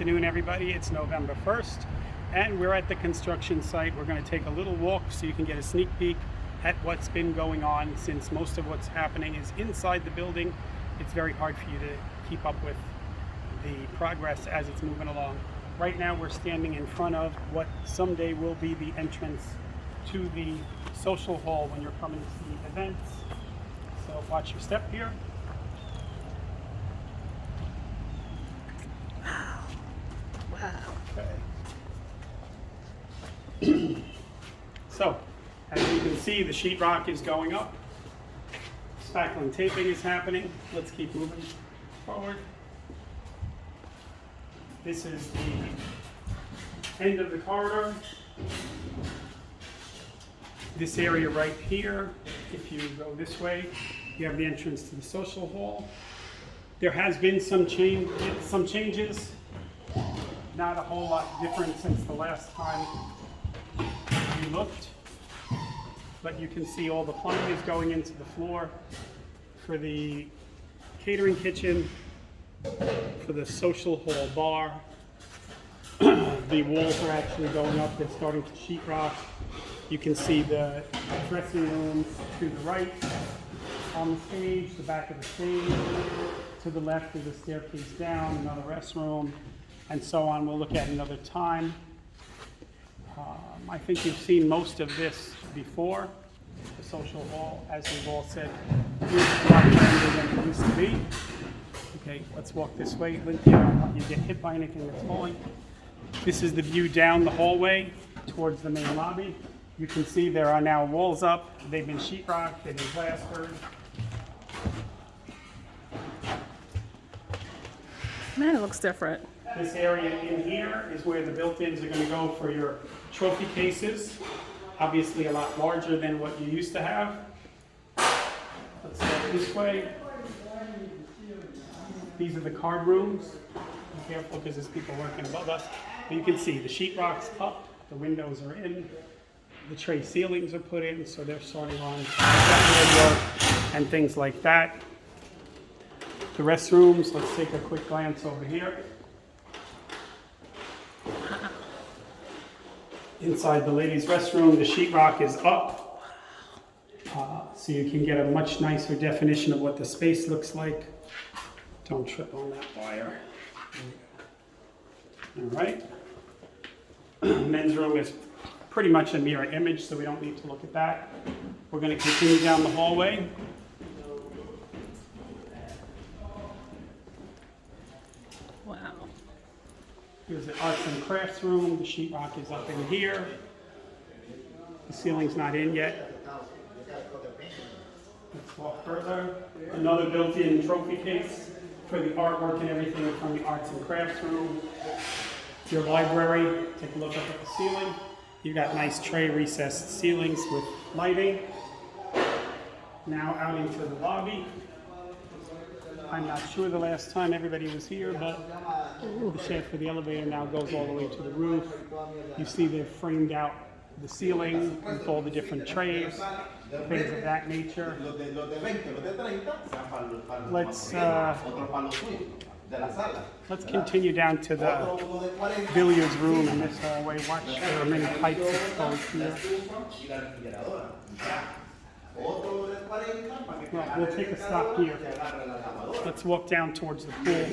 afternoon, everybody. It's November 1st, and we're at the construction site. We're going to take a little walk so you can get a sneak peek at what's been going on, since most of what's happening is inside the building. It's very hard for you to keep up with the progress as it's moving along. Right now, we're standing in front of what someday will be the entrance to the social hall when you're coming to see events. So watch your step here. Okay. So, as you can see, the sheetrock is going up. Spackling taping is happening. Let's keep moving forward. This is the end of the corridor. This area right here, if you go this way, you have the entrance to the social hall. There has been some changes. Not a whole lot different since the last time we looked, but you can see all the plumbing is going into the floor for the catering kitchen, for the social hall bar. The walls are actually going up. They're starting to sheetrock. You can see the dressing rooms to the right on the stage, the back of the stage. To the left is the staircase down, another restroom, and so on. We'll look at another time. I think you've seen most of this before. The social hall, as we've all said, is a lot grander than it used to be. Okay, let's walk this way. Lindsay, I don't want you to get hit by anything that's falling. This is the view down the hallway towards the main lobby. You can see there are now walls up. They've been sheetrocked, they've been plastered. Man, it looks different. This area in here is where the built-ins are going to go for your trophy cases. Obviously a lot larger than what you used to have. Let's go this way. These are the card rooms. Be careful because there's people working above us. But you can see the sheetrock's up, the windows are in, the tray ceilings are put in, so they're starting on work and things like that. The restrooms, let's take a quick glance over here. Inside the ladies' restroom, the sheetrock is up, so you can get a much nicer definition of what the space looks like. Don't trip on that wire. All right. Men's room is pretty much a mirror image, so we don't need to look at that. We're going to continue down the hallway. Wow. Here's the arts and crafts room. The sheetrock is up in here. The ceiling's not in yet. Let's walk further. Another built-in trophy case for the artwork and everything from the arts and crafts room. Your library, take a look up at the ceiling. You've got nice tray recessed ceilings with lighting. Now out into the lobby. I'm not sure the last time everybody was here, but the shaft for the elevator now goes all the way to the roof. You see they've framed out the ceiling with all the different trays, things of that nature. Let's continue down to the billiards room in this hallway. Watch, there are many pipes exposed here. Well, we'll take a stop here. Let's walk down towards the pool.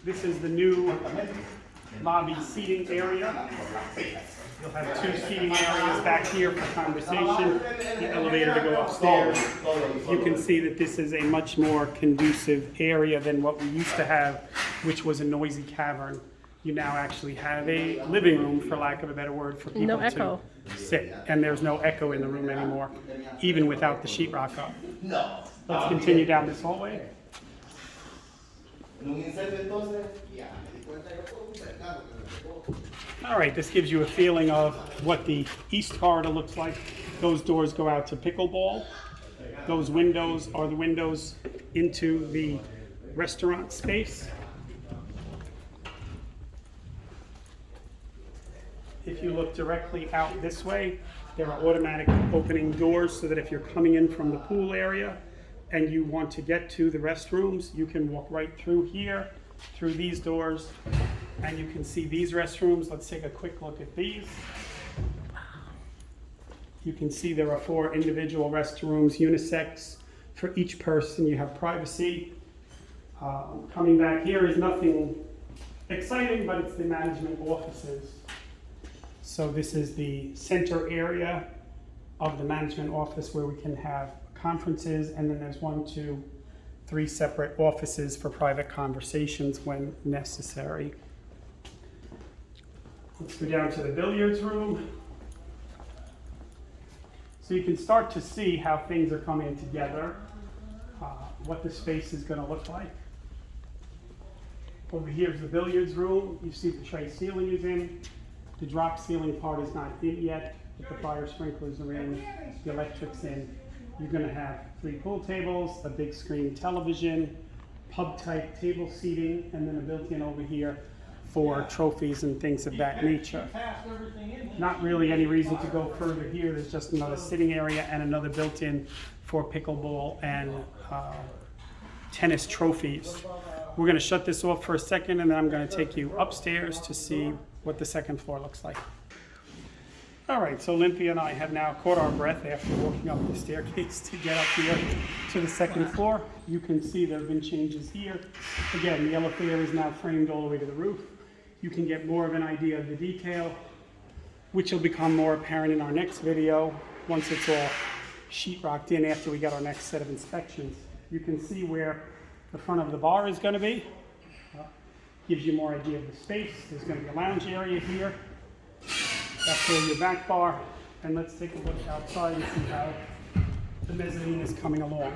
This is the new lobby seating area. You'll have two seating areas back here for conversation, the elevator to go upstairs. You can see that this is a much more conducive area than what we used to have, which was a noisy cavern. You now actually have a living room, for lack of a better word, for people to sit. And there's no echo in the room anymore, even without the sheetrock up. Let's continue down this hallway. All right, this gives you a feeling of what the east corridor looks like. Those doors go out to pickleball. Those windows are the windows into the restaurant space. If you look directly out this way, there are automatic opening doors so that if you're coming in from the pool area and you want to get to the restrooms, you can walk right through here through these doors, and you can see these restrooms. Let's take a quick look at these. You can see there are 4 individual restrooms, unisex for each person. You have privacy. Coming back here is nothing exciting, but it's the management offices. So this is the center area of the management office where we can have conferences, and then there's 1, 2, 3 separate offices for private conversations when necessary. Let's go down to the billiards room. So you can start to see how things are coming together, what the space is going to look like. Over here is the billiards room. You see the tray ceiling is in. The drop ceiling part is not in yet, but the fire sprinklers are in, the electric's in. You're going to have 3 pool tables, a big screen television, pub-type table seating, and then a built-in over here for trophies and things of that nature. Not really any reason to go further here. There's just another sitting area and another built-in for pickleball and tennis trophies. We're going to shut this off for a second, and then I'm going to take you upstairs to see what the second floor looks like. All right, so Olympia and I have now caught our breath after walking up the staircase to get up here to the second floor. You can see there have been changes here. Again, the elevator is now framed all the way to the roof. You can get more of an idea of the detail, which will become more apparent in our next video once it's all sheetrocked in after we get our next set of inspections. You can see where the front of the bar is going to be. Gives you more idea of the space. There's going to be a lounge area here. That's where your back bar. And let's take a look outside and see how the mezzanine is coming along.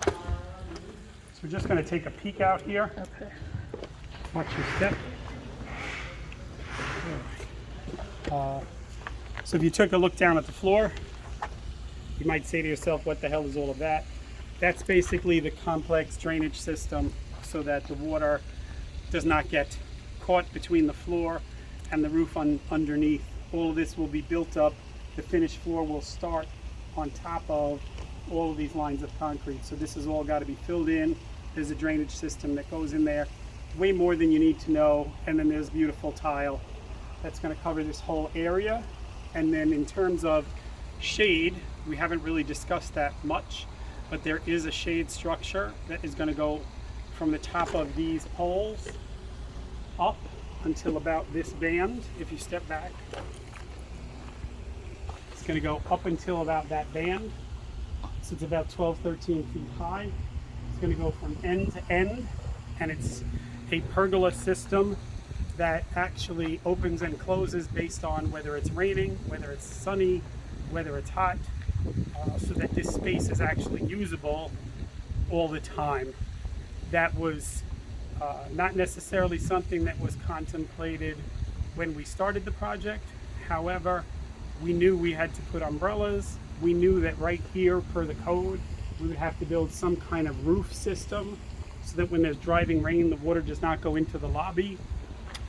So we're just going to take a peek out here. Okay. Watch your step. So if you took a look down at the floor, you might say to yourself, what the hell is all of that? That's basically the complex drainage system so that the water does not get caught between the floor and the roof underneath. All of this will be built up. The finished floor will start on top of all of these lines of concrete. So this has all got to be filled in. There's a drainage system that goes in there, way more than you need to know. And then there's beautiful tile that's going to cover this whole area. And then in terms of shade, we haven't really discussed that much, but there is a shade structure that is going to go from the top of these poles up until about this band. If you step back, it's going to go up until about that band. So it's about 12, 13 feet high. It's going to go from end to end, and it's a pergola system that actually opens and closes based on whether it's raining, whether it's sunny, whether it's hot, so that this space is actually usable all the time. That was not necessarily something that was contemplated when we started the project. However, we knew we had to put umbrellas. We knew that right here, per the code, we would have to build some kind of roof system so that when there's driving rain, the water does not go into the lobby.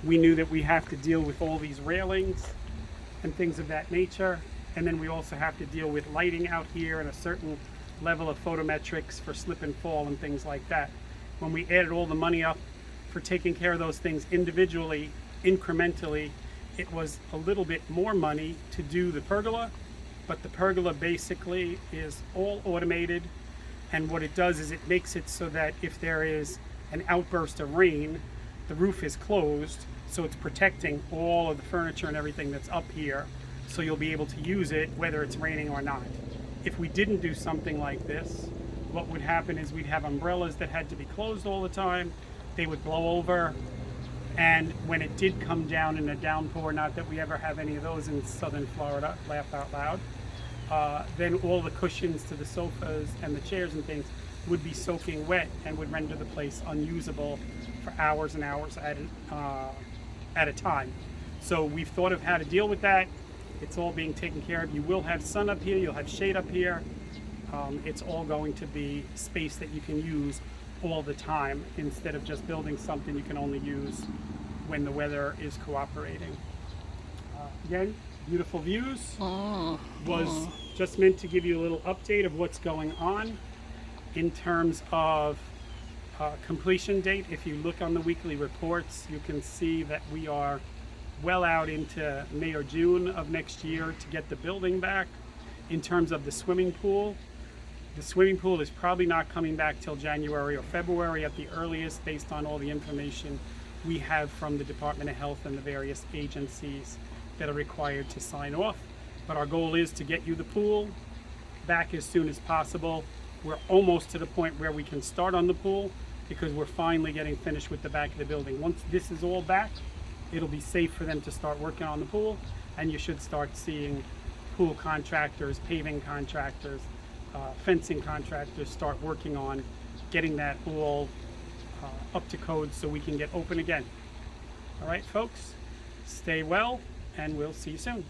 We knew that we have to deal with all these railings and things of that nature. And then we also have to deal with lighting out here and a certain level of photometrics for slip and fall and things like that. When we added all the money up for taking care of those things individually, incrementally, it was a little bit more money to do the pergola, but the pergola basically is all automated. And what it does is it makes it so that if there is an outburst of rain, the roof is closed, so it's protecting all of the furniture and everything that's up here. So you'll be able to use it whether it's raining or not. If we didn't do something like this, what would happen is we'd have umbrellas that had to be closed all the time. They would blow over, and when it did come down in a downpour, not that we ever have any of those in southern Florida, laugh out loud, then all the cushions to the sofas and the chairs and things would be soaking wet and would render the place unusable for hours and hours at a time. So we've thought of how to deal with that. It's all being taken care of. You will have sun up here, you'll have shade up here. It's all going to be space that you can use all the time instead of just building something you can only use when the weather is cooperating. Again, beautiful views. Was just meant to give you a little update of what's going on in terms of completion date, if you look on the weekly reports, you can see that we are well out into May or June of next year to get the building back. In terms of the swimming pool is probably not coming back till January or February at the earliest, based on all the information we have from the Department of Health and the various agencies that are required to sign off. But our goal is to get you the pool back as soon as possible. We're almost to the point where we can start on the pool, because we're finally getting finished with the back of the building. Once this is all back, it'll be safe for them to start working on the pool, and you should start seeing pool contractors, paving contractors, fencing contractors start working on getting that all up to code so we can get open again. All right, folks, stay well, and we'll see you soon.